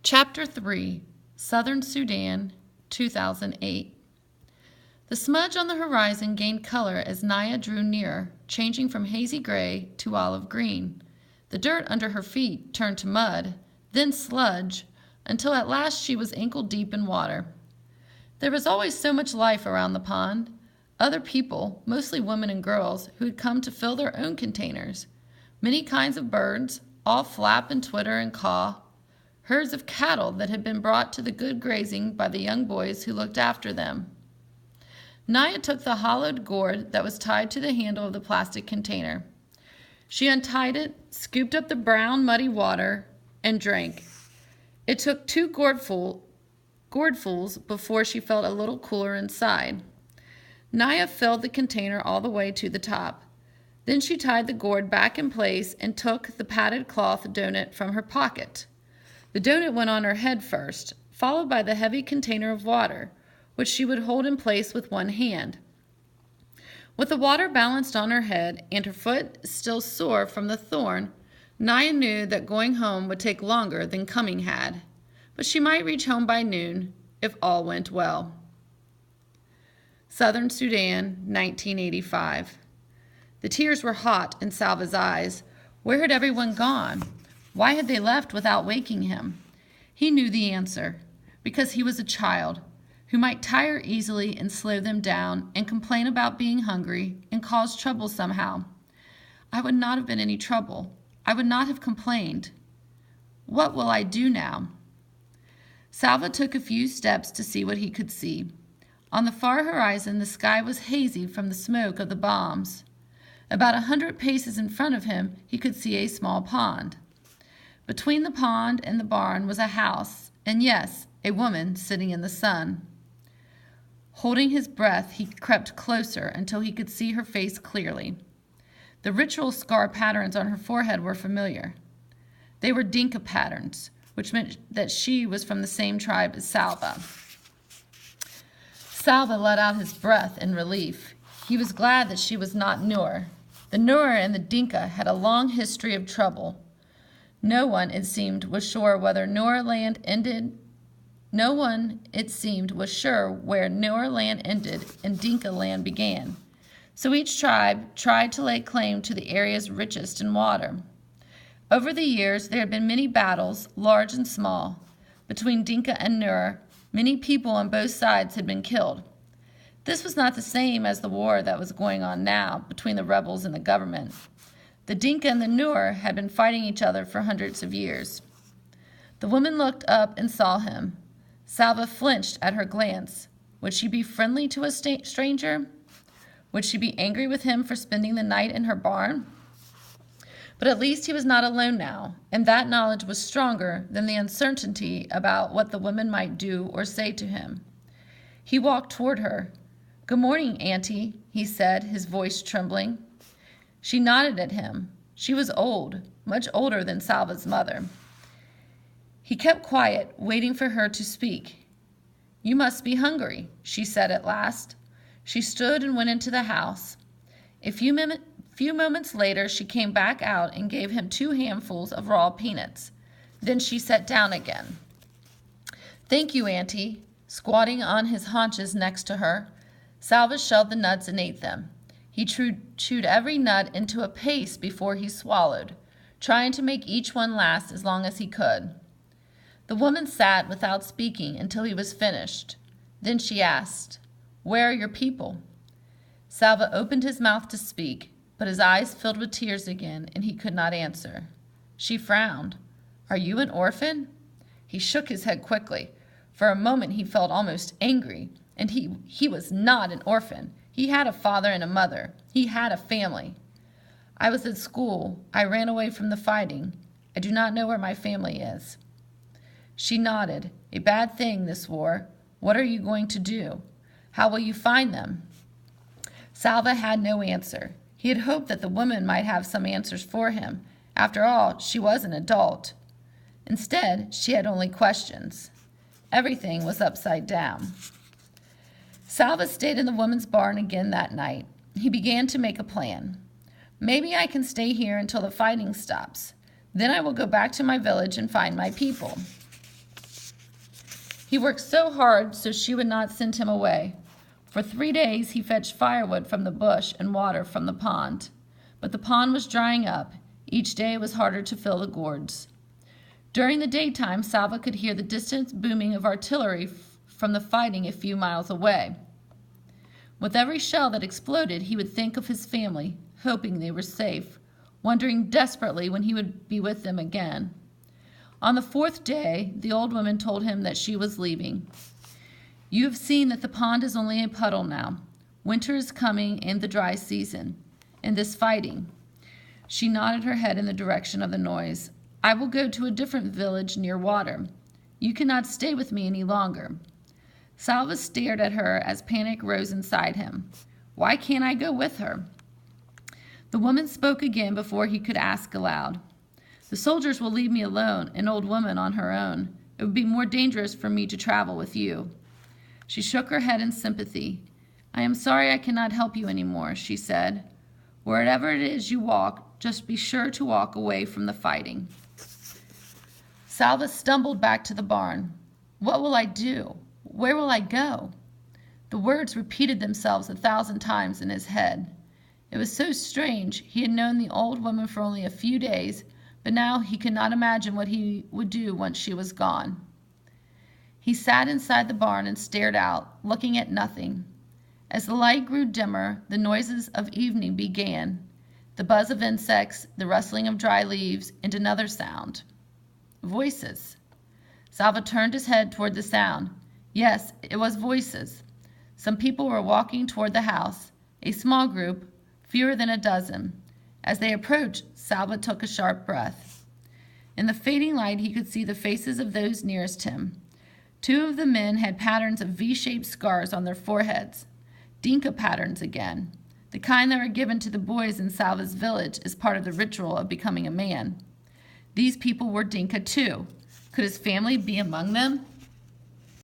Chapter 3, Southern Sudan, 2008. The smudge on the horizon gained color as Naya drew nearer, changing from hazy gray to olive green. The dirt under her feet turned to mud, then sludge, until at last she was ankle-deep in water. There was always so much life around the pond. Other people, mostly women and girls, who had come to fill their own containers. Many kinds of birds, all flap and twitter and caw. Herds of cattle that had been brought to the good grazing by the young boys who looked after them. Naya took the hollowed gourd that was tied to the handle of the plastic container. She untied it, scooped up the brown, muddy water, and drank. It took 2 gourdfuls before she felt a little cooler inside. Naya filled the container all the way to the top. Then she tied the gourd back in place and took the padded cloth donut from her pocket. The donut went on her head first, followed by the heavy container of water, which she would hold in place with one hand. With the water balanced on her head and her foot still sore from the thorn, Naya knew that going home would take longer than coming had, but she might reach home by noon if all went well. Southern Sudan, 1985. The tears were hot in Salva's eyes. Where had everyone gone? Why had they left without waking him? He knew the answer, because he was a child who might tire easily and slow them down and complain about being hungry and cause trouble somehow. I would not have been any trouble. I would not have complained. What will I do now? Salva took a few steps to see what he could see. On the far horizon, the sky was hazy from the smoke of the bombs. About 100 paces in front of him, he could see a small pond. Between the pond and the barn was a house, and yes, a woman sitting in the sun. Holding his breath, he crept closer until he could see her face clearly. The ritual scar patterns on her forehead were familiar. They were Dinka patterns, which meant that she was from the same tribe as Salva. Salva let out his breath in relief. He was glad that she was not Nur. The Nur and the Dinka had a long history of trouble. No one, it seemed, was sure where Nur land ended and Dinka land began. So each tribe tried to lay claim to the areas richest in water. Over the years, there had been many battles, large and small. Between Dinka and Nur, many people on both sides had been killed. This was not the same as the war that was going on now between the rebels and the government. The Dinka and the Nur had been fighting each other for hundreds of years. The woman looked up and saw him. Salva flinched at her glance. Would she be friendly to a stranger? Would she be angry with him for spending the night in her barn? But at least he was not alone now, and that knowledge was stronger than the uncertainty about what the woman might do or say to him. He walked toward her. "Good morning, Auntie," he said, his voice trembling. She nodded at him. She was old, much older than Salva's mother. He kept quiet, waiting for her to speak. "You must be hungry," she said at last. She stood and went into the house. A few moments later, she came back out and gave him 2 handfuls of raw peanuts. Then she sat down again. "Thank you, Auntie." Squatting on his haunches next to her, Salva shelled the nuts and ate them. He chewed every nut into a paste before he swallowed, trying to make each one last as long as he could. The woman sat without speaking until he was finished. Then she asked, "Where are your people?" Salva opened his mouth to speak, but his eyes filled with tears again, and he could not answer. She frowned. "Are you an orphan?" He shook his head quickly. For a moment he felt almost angry, and he was not an orphan. He had a father and a mother. He had a family. "I was at school. I ran away from the fighting. I do not know where my family is." She nodded. "A bad thing, this war. What are you going to do? How will you find them?" Salva had no answer. He had hoped that the woman might have some answers for him. After all, she was an adult. Instead, she had only questions. Everything was upside down. Salva stayed in the woman's barn again that night. He began to make a plan. "Maybe I can stay here until the fighting stops. Then I will go back to my village and find my people." He worked so hard so she would not send him away. For 3 days he fetched firewood from the bush and water from the pond. But the pond was drying up. Each day it was harder to fill the gourds. During the daytime, Salva could hear the distant booming of artillery from the fighting a few miles away. With every shell that exploded, he would think of his family, hoping they were safe, wondering desperately when he would be with them again. On the 4th day, the old woman told him that she was leaving. "You have seen that the pond is only a puddle now. Winter is coming and the dry season. And this fighting." She nodded her head in the direction of the noise. "I will go to a different village near water. You cannot stay with me any longer." Salva stared at her as panic rose inside him. "Why can't I go with her?" The woman spoke again before he could ask aloud. "The soldiers will leave me alone, an old woman on her own. It would be more dangerous for me to travel with you." She shook her head in sympathy. "I am sorry I cannot help you anymore," she said. "Wherever it is you walk, just be sure to walk away from the fighting." Salva stumbled back to the barn. "What will I do? Where will I go?" The words repeated themselves 1,000 times in his head. It was so strange. He had known the old woman for only a few days, but now he could not imagine what he would do once she was gone. He sat inside the barn and stared out, looking at nothing. As the light grew dimmer, the noises of evening began, the buzz of insects, the rustling of dry leaves, and another sound. Voices. Salva turned his head toward the sound. Yes, it was voices. Some people were walking toward the house, a small group, fewer than a dozen. As they approached, Salva took a sharp breath. In the fading light, he could see the faces of those nearest him. 2 of the men had patterns of V-shaped scars on their foreheads. Dinka patterns again, the kind that were given to the boys in Salva's village as part of the ritual of becoming a man. These people were Dinka too. Could his family be among them?